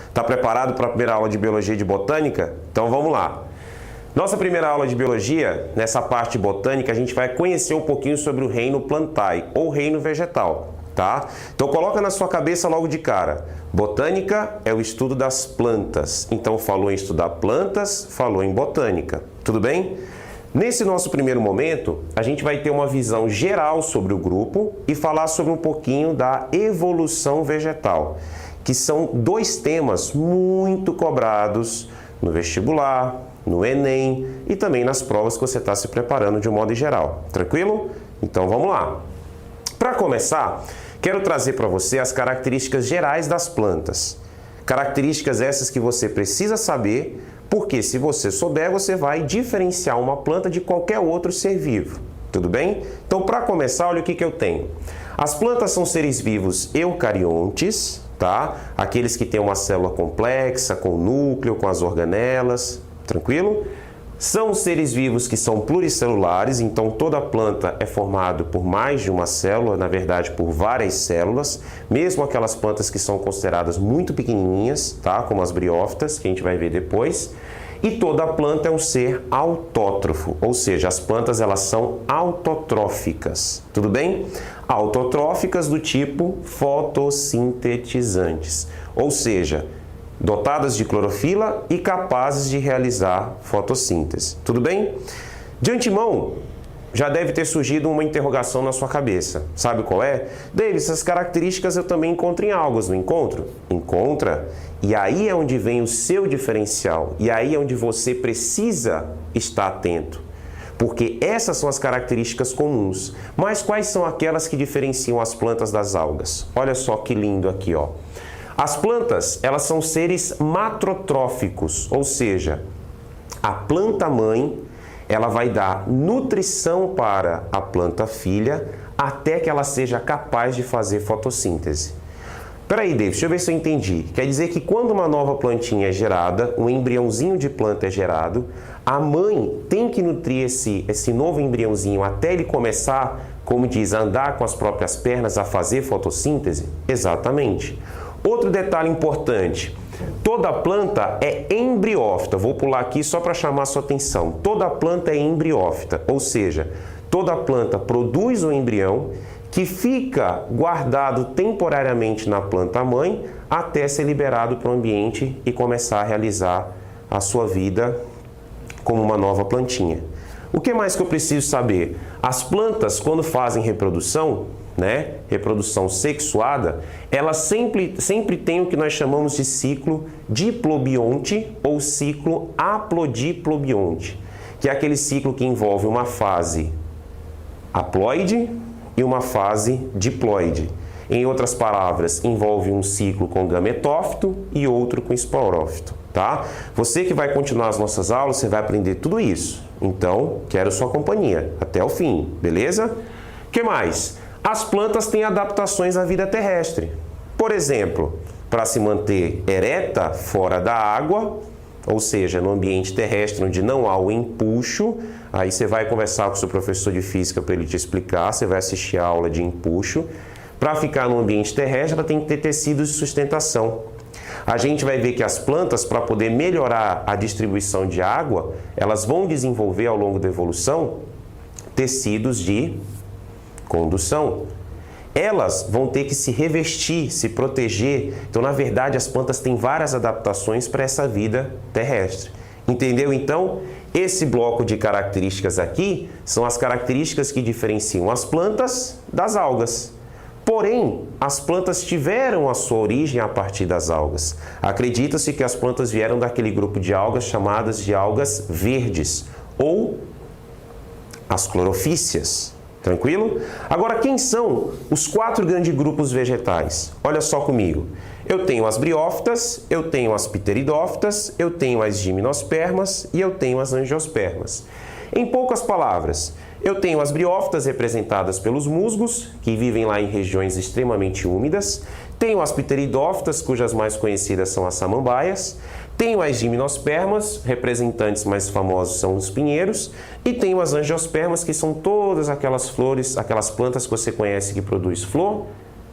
Está preparado para a primeira aula de Biologia e de Botânica? Então vamos lá. Nossa primeira aula de Biologia, nessa parte botânica, a gente vai conhecer um pouquinho sobre o reino Plantae, ou reino vegetal, tá? Então coloca na sua cabeça logo de cara. Botânica é o estudo das plantas. Então falou em estudar plantas, falou em botânica. Tudo bem? Nesse nosso primeiro momento, a gente vai ter uma visão geral sobre o grupo e falar sobre um pouquinho da evolução vegetal, que são dois temas muito cobrados no vestibular, no Enem e também nas provas que você está se preparando de um modo geral. Tranquilo? Então vamos lá. Para começar, quero trazer para você as características gerais das plantas. Características essas que você precisa saber, porque se você souber, você vai diferenciar uma planta de qualquer outro ser vivo. Tudo bem? Então, para começar, olha o que eu tenho. As plantas são seres vivos eucariontes, tá? Aqueles que têm uma célula complexa, com núcleo, com as organelas, tranquilo? São seres vivos que são pluricelulares, então toda planta é formada por mais de uma célula, na verdade por várias células, mesmo aquelas plantas que são consideradas muito pequenininhas, tá? Como as briófitas, que a gente vai ver depois. E toda planta é um ser autótrofo, ou seja, as plantas elas são autotróficas, tudo bem? Autotróficas do tipo fotossintetizantes, ou seja, dotadas de clorofila e capazes de realizar fotossíntese. Tudo bem? De antemão, já deve ter surgido uma interrogação na sua cabeça. Sabe qual é? David, essas características eu também encontro em algas, não encontro? Encontra. E aí é onde vem o seu diferencial. E aí é onde você precisa estar atento. Porque essas são as características comuns. Mas quais são aquelas que diferenciam as plantas das algas? Olha só que lindo aqui, ó. As plantas, elas são seres matrotróficos, ou seja, a planta mãe, ela vai dar nutrição para a planta filha até que ela seja capaz de fazer fotossíntese. Peraí, David, deixa eu ver se eu entendi. Quer dizer que quando uma nova plantinha é gerada, um embriãozinho de planta é gerado, a mãe tem que nutrir esse novo embriãozinho até ele começar, como diz, a andar com as próprias pernas, a fazer fotossíntese? Exatamente. Outro detalhe importante, toda planta é embriófita. Vou pular aqui só para chamar a sua atenção. Toda planta é embriófita, ou seja, toda planta produz um embrião que fica guardado temporariamente na planta mãe até ser liberado para o ambiente e começar a realizar a sua vida como uma nova plantinha. O que mais que eu preciso saber? As plantas, quando fazem reprodução, reprodução sexuada, ela sempre tem o que nós chamamos de ciclo diplobionte ou ciclo aplodiplobionte, que é aquele ciclo que envolve uma fase haploide e uma fase diploide. Em outras palavras, envolve um ciclo com gametófito e outro com esporófito, tá? Você que vai continuar as nossas aulas, você vai aprender tudo isso. Então, quero sua companhia até o fim, beleza? O que mais? As plantas têm adaptações à vida terrestre. Por exemplo, para se manter ereta fora da água, ou seja, no ambiente terrestre onde não há o empuxo, aí você vai conversar com o seu professor de física para ele te explicar, você vai assistir a aula de empuxo. Para ficar no ambiente terrestre, ela tem que ter tecidos de sustentação. A gente vai ver que as plantas, para poder melhorar a distribuição de água, elas vão desenvolver ao longo da evolução tecidos de condução. Elas vão ter que se revestir, se proteger. Então, na verdade, as plantas têm várias adaptações para essa vida terrestre. Entendeu? Então, esse bloco de características aqui são as características que diferenciam as plantas das algas. Porém, as plantas tiveram a sua origem a partir das algas. Acredita-se que as plantas vieram daquele grupo de algas chamadas de algas verdes, ou as clorofícias. Tranquilo? Agora, quem são os 4 grandes grupos vegetais? Olha só comigo. Eu tenho as briófitas, eu tenho as pteridófitas, eu tenho as gimnospermas e eu tenho as angiospermas. Em poucas palavras, eu tenho as briófitas representadas pelos musgos, que vivem lá em regiões extremamente úmidas. Tenho as pteridófitas, cujas mais conhecidas são as samambaias. Tenho as gimnospermas, representantes mais famosos são os pinheiros. E tenho as angiospermas, que são todas aquelas flores, aquelas plantas que você conhece que produz flor,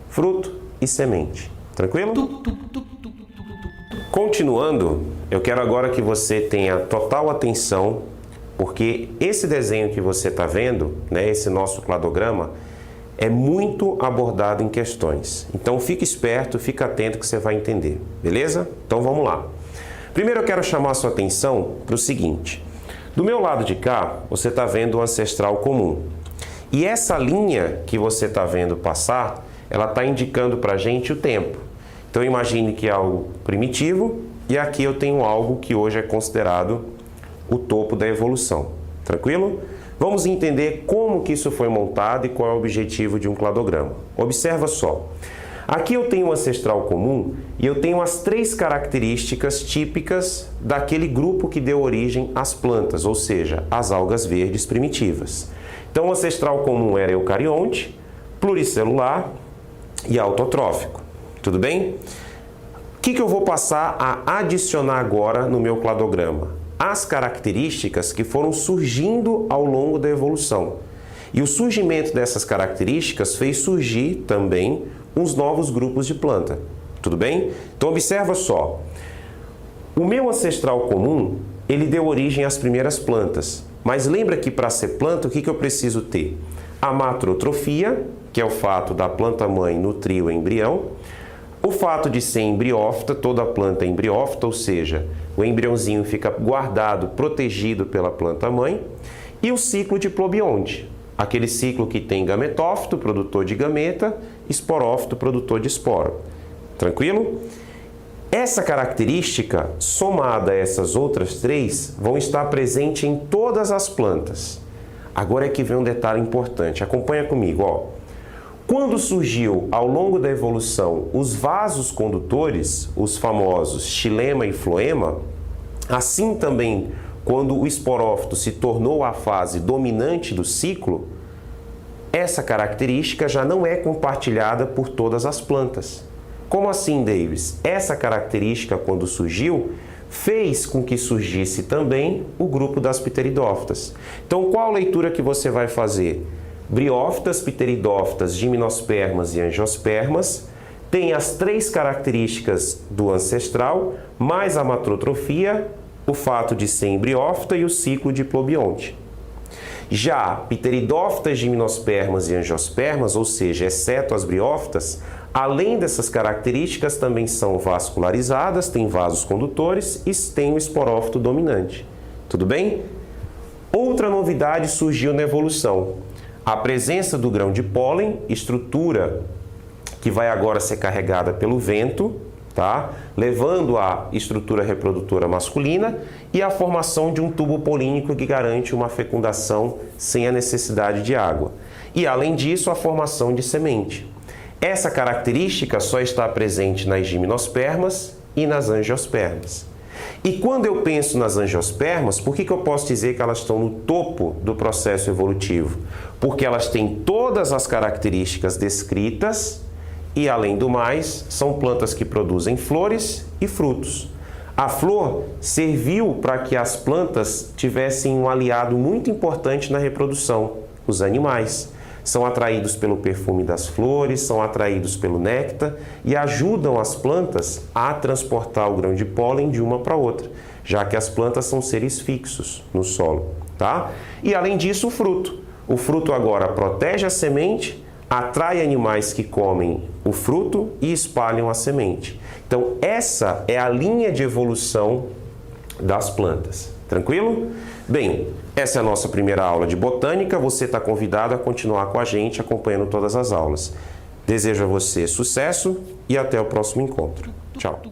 fruto e semente. Tranquilo? Continuando, eu quero agora que você tenha total atenção, porque esse desenho que você está vendo, né, esse nosso cladograma, é muito abordado em questões. Então fique esperto, fique atento que você vai entender, beleza? Então vamos lá. Primeiro eu quero chamar a sua atenção para o seguinte. Do meu lado de cá, você está vendo o ancestral comum. E essa linha que você está vendo passar, ela está indicando para a gente o tempo. Então imagine que é algo primitivo e aqui eu tenho algo que hoje é considerado o topo da evolução. Tranquilo? Vamos entender como que isso foi montado e qual é o objetivo de um cladograma. Observa só. Aqui eu tenho um ancestral comum e eu tenho as 3 características típicas daquele grupo que deu origem às plantas, ou seja, as algas verdes primitivas. Então o ancestral comum era eucarionte, pluricelular e autotrófico. Tudo bem? O que eu vou passar a adicionar agora no meu cladograma? As características que foram surgindo ao longo da evolução. E o surgimento dessas características fez surgir também uns novos grupos de planta. Tudo bem? Então observa só. O meu ancestral comum, ele deu origem às primeiras plantas. Mas lembra que para ser planta, o que eu preciso ter? A matrotrofia, que é o fato da planta-mãe nutrir o embrião. O fato de ser embriófita, toda planta é embriófita, ou seja, o embriãozinho fica guardado, protegido pela planta-mãe. E o ciclo diplobionte, aquele ciclo que tem gametófito, produtor de gameta, esporófito, produtor de esporo. Tranquilo? Essa característica, somada a essas outras 3, vão estar presentes em todas as plantas. Agora é que vem um detalhe importante. Acompanha comigo, ó. Quando surgiu ao longo da evolução os vasos condutores, os famosos xilema e floema, assim também quando o esporófito se tornou a fase dominante do ciclo, essa característica já não é compartilhada por todas as plantas. Como assim, Davis? Essa característica, quando surgiu, fez com que surgisse também o grupo das pteridófitas. Então, qual leitura que você vai fazer? Briófitas, pteridófitas, gimnospermas e angiospermas têm as 3 características do ancestral, mais a matrotrofia, o fato de ser embriófita e o ciclo diplobionte. Já pteridófitas, gimnospermas e angiospermas, ou seja, exceto as briófitas, além dessas características, também são vascularizadas, têm vasos condutores e têm o esporófito dominante. Tudo bem? Outra novidade surgiu na evolução. A presença do grão de pólen, estrutura que vai agora ser carregada pelo vento, tá? Levando a estrutura reprodutora masculina e a formação de um tubo polínico que garante uma fecundação sem a necessidade de água. E, além disso, a formação de semente. Essa característica só está presente nas gimnospermas e nas angiospermas. E quando eu penso nas angiospermas, por que eu posso dizer que elas estão no topo do processo evolutivo? Porque elas têm todas as características descritas e, além do mais, são plantas que produzem flores e frutos. A flor serviu para que as plantas tivessem um aliado muito importante na reprodução, os animais. São atraídos pelo perfume das flores, são atraídos pelo néctar e ajudam as plantas a transportar o grão de pólen de uma para outra, já que as plantas são seres fixos no solo, tá? E além disso, o fruto. O fruto agora protege a semente, atrai animais que comem o fruto e espalham a semente. Então, essa é a linha de evolução das plantas. Tranquilo? Bem, essa é a nossa primeira aula de botânica. Você está convidado a continuar com a gente, acompanhando todas as aulas. Desejo a você sucesso e até o próximo encontro. Tchau.